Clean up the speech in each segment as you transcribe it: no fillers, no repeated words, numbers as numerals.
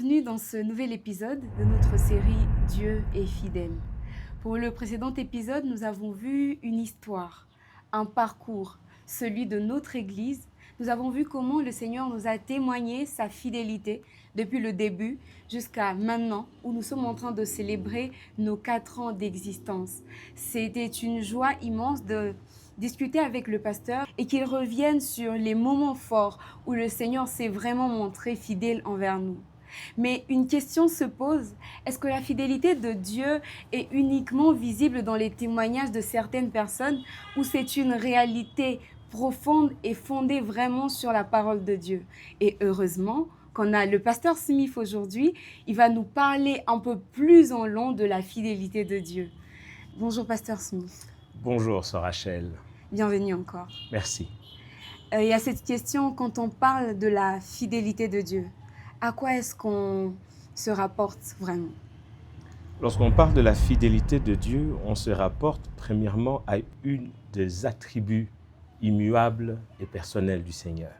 Bienvenue dans ce nouvel épisode de notre série Dieu est fidèle. Pour le précédent épisode, nous avons vu une histoire, un parcours, celui de notre Église. Nous avons vu comment le Seigneur nous a témoigné sa fidélité depuis le début jusqu'à maintenant où nous sommes en train de célébrer nos 4 ans d'existence. C'était une joie immense de discuter avec le pasteur et qu'il revienne sur les moments forts où le Seigneur s'est vraiment montré fidèle envers nous. Mais une question se pose, est-ce que la fidélité de Dieu est uniquement visible dans les témoignages de certaines personnes ou c'est une réalité profonde et fondée vraiment sur la parole de Dieu? Et heureusement qu'on a le pasteur Smith aujourd'hui, il va nous parler un peu plus en long de la fidélité de Dieu. Bonjour pasteur Smith. Bonjour, sœur Rachel. Bienvenue encore. Merci. Il y a cette question, quand on parle de la fidélité de Dieu, à quoi est-ce qu'on se rapporte vraiment? Lorsqu'on parle de la fidélité de Dieu, on se rapporte premièrement à une des attributs immuables et personnels du Seigneur.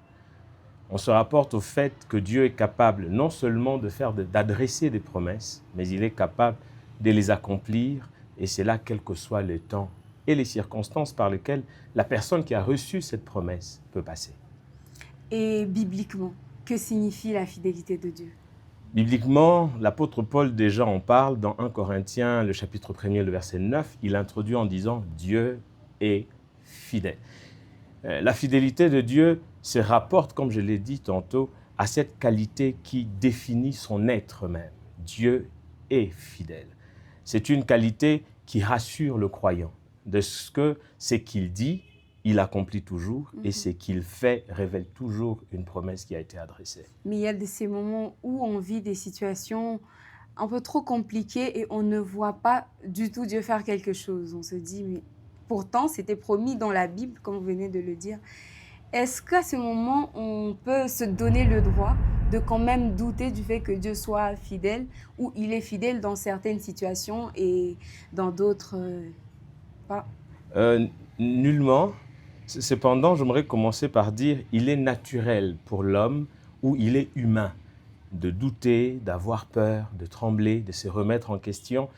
On se rapporte au fait que Dieu est capable non seulement d'adresser des promesses, mais il est capable de les accomplir, et c'est là quel que soit le temps et les circonstances par lesquelles la personne qui a reçu cette promesse peut passer. Et bibliquement, que signifie la fidélité de Dieu? Bibliquement, l'apôtre Paul déjà en parle dans 1 Corinthiens, le chapitre 1er, le verset 9. Il introduit en disant « Dieu est fidèle ». La fidélité de Dieu se rapporte, comme je l'ai dit tantôt, à cette qualité qui définit son être même. Dieu est fidèle. C'est une qualité qui rassure le croyant de ce qu'il dit, il accomplit toujours, et ce qu'il fait révèle toujours une promesse qui a été adressée. Mais il y a ces moments où on vit des situations un peu trop compliquées et on ne voit pas du tout Dieu faire quelque chose. On se dit, mais pourtant, c'était promis dans la Bible, comme vous venez de le dire. Est-ce qu'à ce moment, on peut se donner le droit de quand même douter du fait que Dieu soit fidèle, ou il est fidèle dans certaines situations et dans d'autres pas? Nullement. Cependant, j'aimerais commencer par dire il est naturel pour l'homme ou il est humain de douter, d'avoir peur, de trembler, de se remettre en question.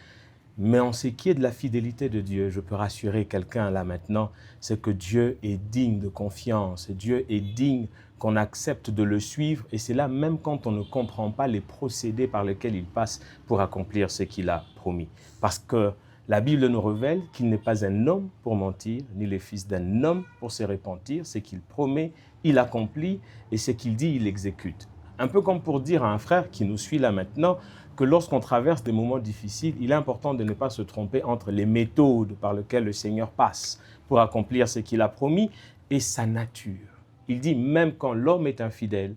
Mais en ce qui est de la fidélité de Dieu, je peux rassurer quelqu'un là maintenant, c'est que Dieu est digne de confiance. Dieu est digne qu'on accepte de le suivre. Et c'est là même quand on ne comprend pas les procédés par lesquels il passe pour accomplir ce qu'il a promis. Parce que la Bible nous révèle qu'il n'est pas un homme pour mentir, ni le fils d'un homme pour se repentir. Ce qu'il promet, il accomplit, et ce qu'il dit, il exécute. Un peu comme pour dire à un frère qui nous suit là maintenant, que lorsqu'on traverse des moments difficiles, il est important de ne pas se tromper entre les méthodes par lesquelles le Seigneur passe pour accomplir ce qu'il a promis et sa nature. Il dit même quand l'homme est infidèle,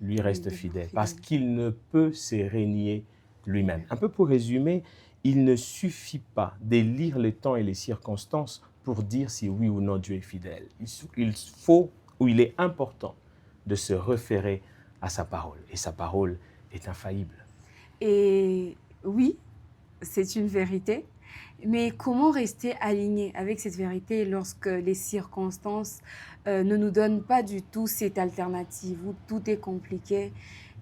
lui reste fidèle parce qu'il ne peut se régner lui-même. Un peu pour résumer, il ne suffit pas de lire les temps et les circonstances pour dire si oui ou non Dieu est fidèle. Il faut ou il est important de se référer à sa parole et sa parole est infaillible. Et oui, c'est une vérité, mais comment rester aligné avec cette vérité lorsque les circonstances ne nous donnent pas du tout cette alternative, où tout est compliqué,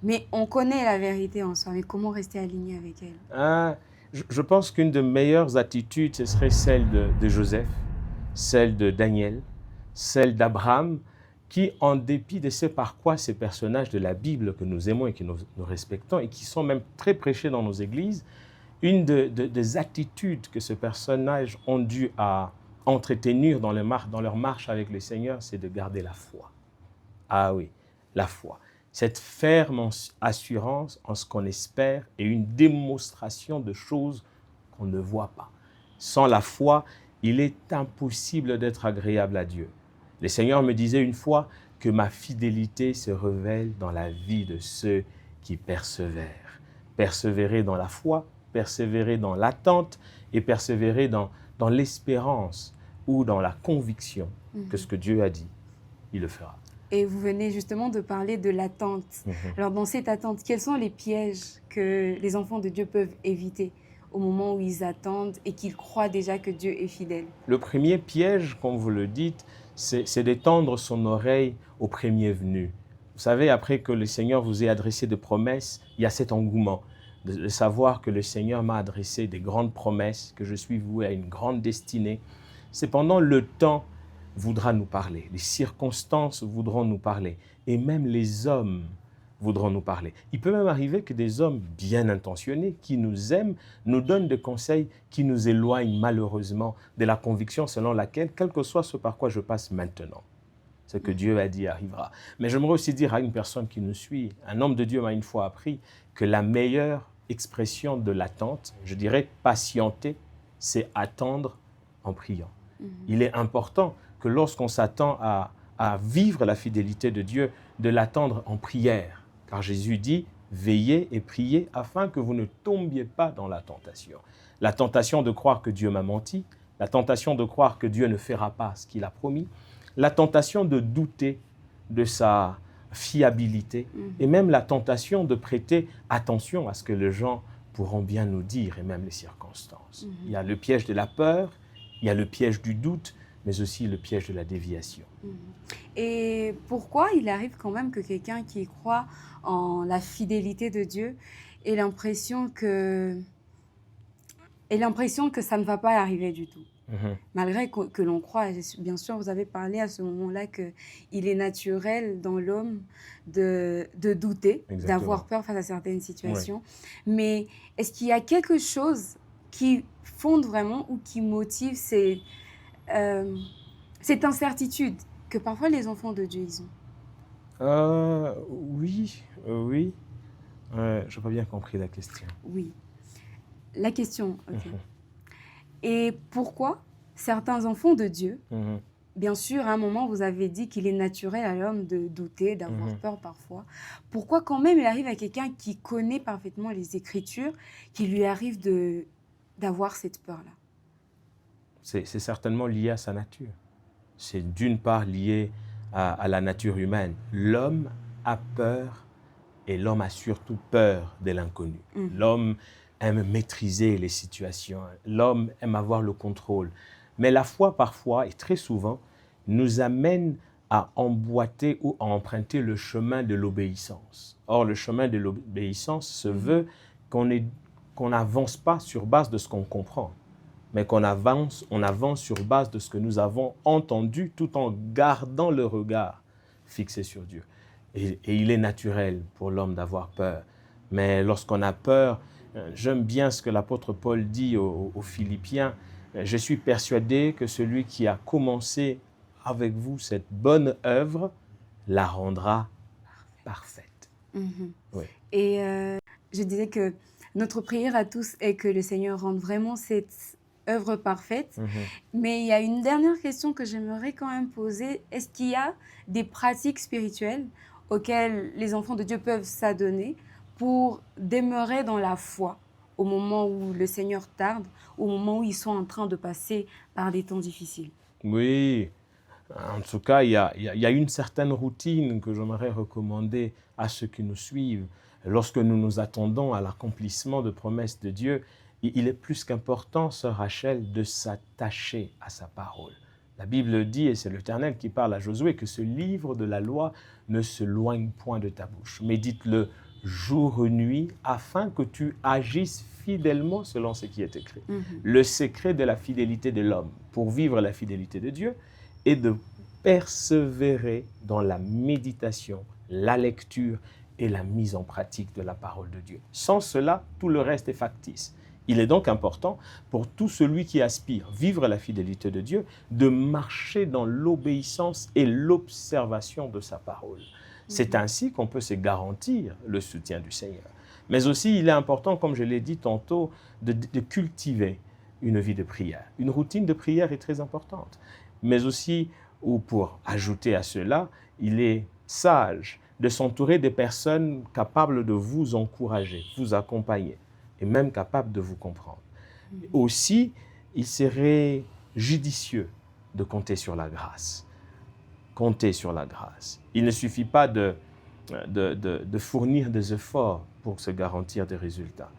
mais on connaît la vérité en soi, mais comment rester aligné avec elle? Je pense qu'une des meilleures attitudes, ce serait celle de Joseph, celle de Daniel, celle d'Abraham, qui, en dépit de ce par quoi ces personnages de la Bible que nous aimons et que nous respectons, et qui sont même très prêchés dans nos églises, une des attitudes que ces personnages ont dû à entretenir dans leur marche avec le Seigneur, c'est de garder la foi. Ah oui, la foi. Cette ferme assurance en ce qu'on espère et une démonstration de choses qu'on ne voit pas. Sans la foi, il est impossible d'être agréable à Dieu. Le Seigneur me disait une fois que ma fidélité se révèle dans la vie de ceux qui persévèrent. Persévérer dans la foi, persévérer dans l'attente et persévérer dans l'espérance ou dans la conviction que ce que Dieu a dit, il le fera. Et vous venez justement de parler de l'attente. Alors dans cette attente, quels sont les pièges que les enfants de Dieu peuvent éviter au moment où ils attendent et qu'ils croient déjà que Dieu est fidèle? Le premier piège, comme vous le dites, c'est d'étendre son oreille au premier venu, Vous savez, après que le Seigneur vous ait adressé des promesses, il y a cet engouement de savoir que le Seigneur m'a adressé des grandes promesses, que je suis voué à une grande destinée. Cependant, le temps voudra nous parler, les circonstances voudront nous parler, et même les hommes voudront nous parler. Il peut même arriver que des hommes bien intentionnés, qui nous aiment, nous donnent des conseils qui nous éloignent malheureusement de la conviction selon laquelle, quel que soit ce par quoi je passe maintenant, ce que Dieu a dit arrivera. Mais j'aimerais aussi dire à une personne qui nous suit, un homme de Dieu m'a une fois appris que la meilleure expression de l'attente, je dirais patienter, c'est attendre en priant. Il est important que lorsqu'on s'attend à vivre la fidélité de Dieu, de l'attendre en prière. Car Jésus dit, veillez et priez afin que vous ne tombiez pas dans la tentation. La tentation de croire que Dieu m'a menti, la tentation de croire que Dieu ne fera pas ce qu'il a promis, la tentation de douter de sa fiabilité et même la tentation de prêter attention à ce que les gens pourront bien nous dire et même les circonstances. Il y a le piège de la peur, il y a le piège du doute, mais aussi le piège de la déviation. Et pourquoi il arrive quand même que quelqu'un qui croit en la fidélité de Dieu ait l'impression que ça ne va pas arriver du tout? Malgré que l'on croit, bien sûr, vous avez parlé à ce moment-là qu'il est naturel dans l'homme de douter, d'avoir peur face à certaines situations. Oui. Mais est-ce qu'il y a quelque chose qui fonde vraiment ou qui motive cette incertitude que parfois les enfants de Dieu ils ont? Oui. Je n'ai pas bien compris la question. Oui. La question, ok. Et pourquoi certains enfants de Dieu, bien sûr, à un moment, vous avez dit qu'il est naturel à l'homme de douter, d'avoir peur parfois. Pourquoi quand même il arrive à quelqu'un qui connaît parfaitement les Écritures, qu'il lui arrive d'avoir cette peur-là? C'est certainement lié à sa nature. C'est d'une part lié à la nature humaine. L'homme a peur et l'homme a surtout peur de l'inconnu. L'homme aime maîtriser les situations. L'homme aime avoir le contrôle. Mais la foi, parfois, et très souvent, nous amène à emboîter ou à emprunter le chemin de l'obéissance. Or, le chemin de l'obéissance se veut qu'on n'avance pas sur base de ce qu'on comprend, mais on avance sur base de ce que nous avons entendu tout en gardant le regard fixé sur Dieu. Et il est naturel pour l'homme d'avoir peur. Mais lorsqu'on a peur, j'aime bien ce que l'apôtre Paul dit aux Philippiens. Je suis persuadé que celui qui a commencé avec vous cette bonne œuvre la rendra parfaite. Oui. Et je disais que notre prière à tous est que le Seigneur rende vraiment cette œuvre parfaite. Mais il y a une dernière question que j'aimerais quand même poser. Est-ce qu'il y a des pratiques spirituelles auxquelles les enfants de Dieu peuvent s'adonner pour demeurer dans la foi au moment où le Seigneur tarde, au moment où ils sont en train de passer par des temps difficiles? Oui, en tout cas, il y a une certaine routine que j'aimerais recommander à ceux qui nous suivent. Lorsque nous nous attendons à l'accomplissement de promesses de Dieu, il est plus qu'important, sœur Rachel, de s'attacher à sa parole. La Bible dit, et c'est l'Éternel qui parle à Josué, que ce livre de la loi ne se loigne point de ta bouche. Médite-le jour et nuit, afin que tu agisses fidèlement selon ce qui est écrit. Le secret de la fidélité de l'homme pour vivre la fidélité de Dieu est de persévérer dans la méditation, la lecture et la mise en pratique de la parole de Dieu. Sans cela, tout le reste est factice. Il est donc important pour tout celui qui aspire à vivre la fidélité de Dieu de marcher dans l'obéissance et l'observation de sa parole. C'est ainsi qu'on peut se garantir le soutien du Seigneur. Mais aussi, il est important, comme je l'ai dit tantôt, de cultiver une vie de prière. Une routine de prière est très importante. Mais aussi, ou pour ajouter à cela, il est sage de s'entourer des personnes capables de vous encourager, vous accompagner et même capables de vous comprendre. Aussi, il serait judicieux de compter sur la grâce. Compter sur la grâce. Il ne suffit pas de fournir des efforts pour se garantir des résultats.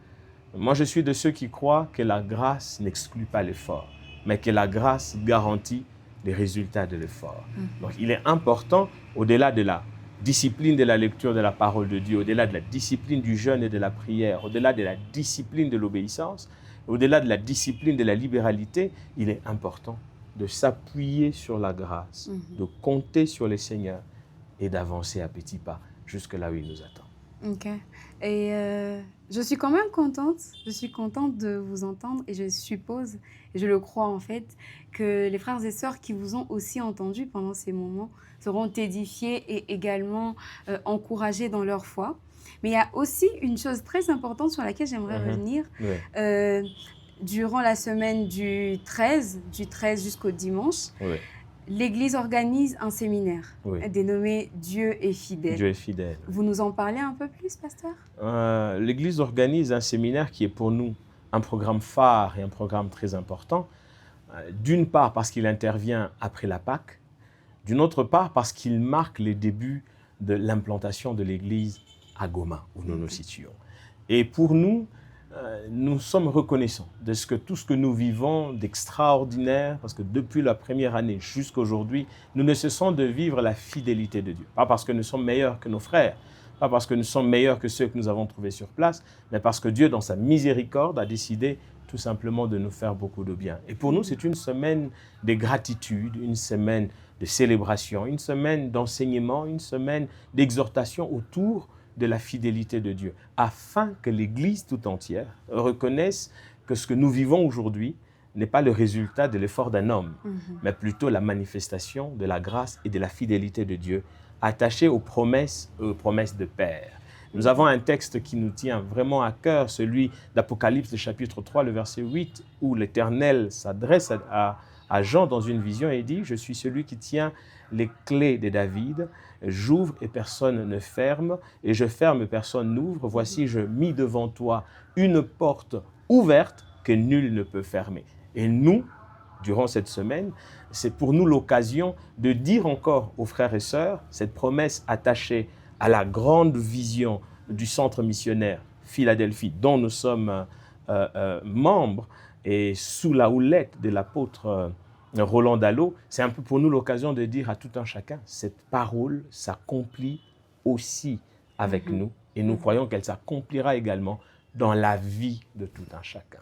Moi, je suis de ceux qui croient que la grâce n'exclut pas l'effort, mais que la grâce garantit les résultats de l'effort. Donc, il est important, au-delà de la discipline de la lecture de la parole de Dieu, au-delà de la discipline du jeûne et de la prière, au-delà de la discipline de l'obéissance, au-delà de la discipline de la libéralité, il est important de s'appuyer sur la grâce, de compter sur le Seigneur et d'avancer à petits pas jusque là où il nous attend. Ok. Et je suis quand même contente. Je suis contente de vous entendre et je suppose, et je le crois en fait, que les frères et sœurs qui vous ont aussi entendu pendant ces moments seront édifiés et également encouragés dans leur foi. Mais il y a aussi une chose très importante sur laquelle j'aimerais revenir. Oui. Durant la semaine du 13 jusqu'au dimanche, Oui. l'Église organise un séminaire dénommé Dieu est fidèle. Dieu est fidèle. Vous nous en parlez un peu plus, pasteur? L'Église organise un séminaire qui est pour nous un programme phare et un programme très important. D'une part parce qu'il intervient après la Pâque, d'une autre part parce qu'il marque les débuts de l'implantation de l'Église à Goma, où nous nous situons. Et pour nous, nous sommes reconnaissants de tout ce que nous vivons d'extraordinaire, parce que depuis la première année jusqu'à aujourd'hui, nous ne cessons de vivre la fidélité de Dieu. Pas parce que nous sommes meilleurs que nos frères, pas parce que nous sommes meilleurs que ceux que nous avons trouvés sur place, mais parce que Dieu, dans sa miséricorde, a décidé tout simplement de nous faire beaucoup de bien. Et pour nous, c'est une semaine de gratitude, une semaine de célébration, une semaine d'enseignement, une semaine d'exhortation autour de la fidélité de Dieu, afin que l'Église tout entière reconnaisse que ce que nous vivons aujourd'hui n'est pas le résultat de l'effort d'un homme, mais plutôt la manifestation de la grâce et de la fidélité de Dieu, attachée aux promesses de Père. Nous avons un texte qui nous tient vraiment à cœur, celui d'Apocalypse, le chapitre 3, le verset 8, où l'Éternel s'adresse à Jean dans une vision et dit « Je suis celui qui tient les clés de David, j'ouvre et personne ne ferme, et je ferme et personne n'ouvre. Voici, je mis devant toi une porte ouverte que nul ne peut fermer. » Et nous, durant cette semaine, c'est pour nous l'occasion de dire encore aux frères et sœurs cette promesse attachée à la grande vision du centre missionnaire Philadelphie, dont nous sommes membres, et sous la houlette de l'apôtre Roland Dallot, c'est un peu pour nous l'occasion de dire à tout un chacun, cette parole s'accomplit aussi avec nous, et nous croyons qu'elle s'accomplira également dans la vie de tout un chacun.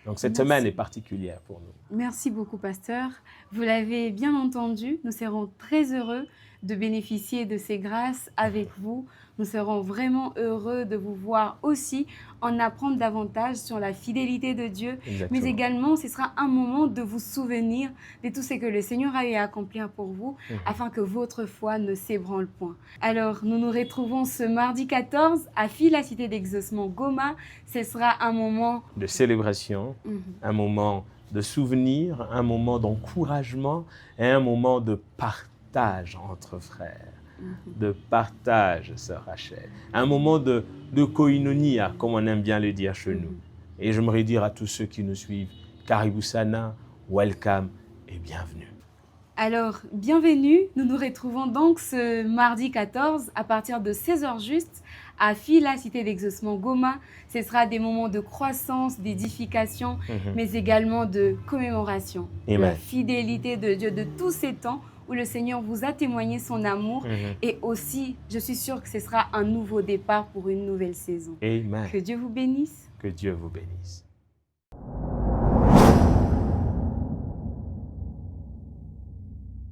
Donc cette semaine est particulière pour nous. Merci beaucoup, pasteur. Vous l'avez bien entendu, nous serons très heureux de bénéficier de ces grâces avec vous. Nous serons vraiment heureux de vous voir aussi, en apprendre davantage sur la fidélité de Dieu. Exactement. Mais également, ce sera un moment de vous souvenir de tout ce que le Seigneur a eu à accomplir pour vous, afin que votre foi ne s'ébranle point. Alors, nous nous retrouvons ce mardi 14 à Fila Cité d'Exaucement Goma. Ce sera un moment de célébration, un moment de souvenir, un moment d'encouragement et un moment de partage entre frères. De partage, sœur Rachel. Un moment de koinonia, comme on aime bien le dire chez nous. Et j'aimerais dire à tous ceux qui nous suivent, Karibu Sana, welcome et bienvenue. Alors, bienvenue. Nous nous retrouvons donc ce mardi 14 à partir de 16h juste à Fila Cité d'Exaucement Goma. Ce sera des moments de croissance, d'édification, mais également de commémoration. Amen. De la fidélité de Dieu de tous ces temps où le Seigneur vous a témoigné son amour. Et aussi, je suis sûre que ce sera un nouveau départ pour une nouvelle saison. Amen. Que Dieu vous bénisse. Que Dieu vous bénisse.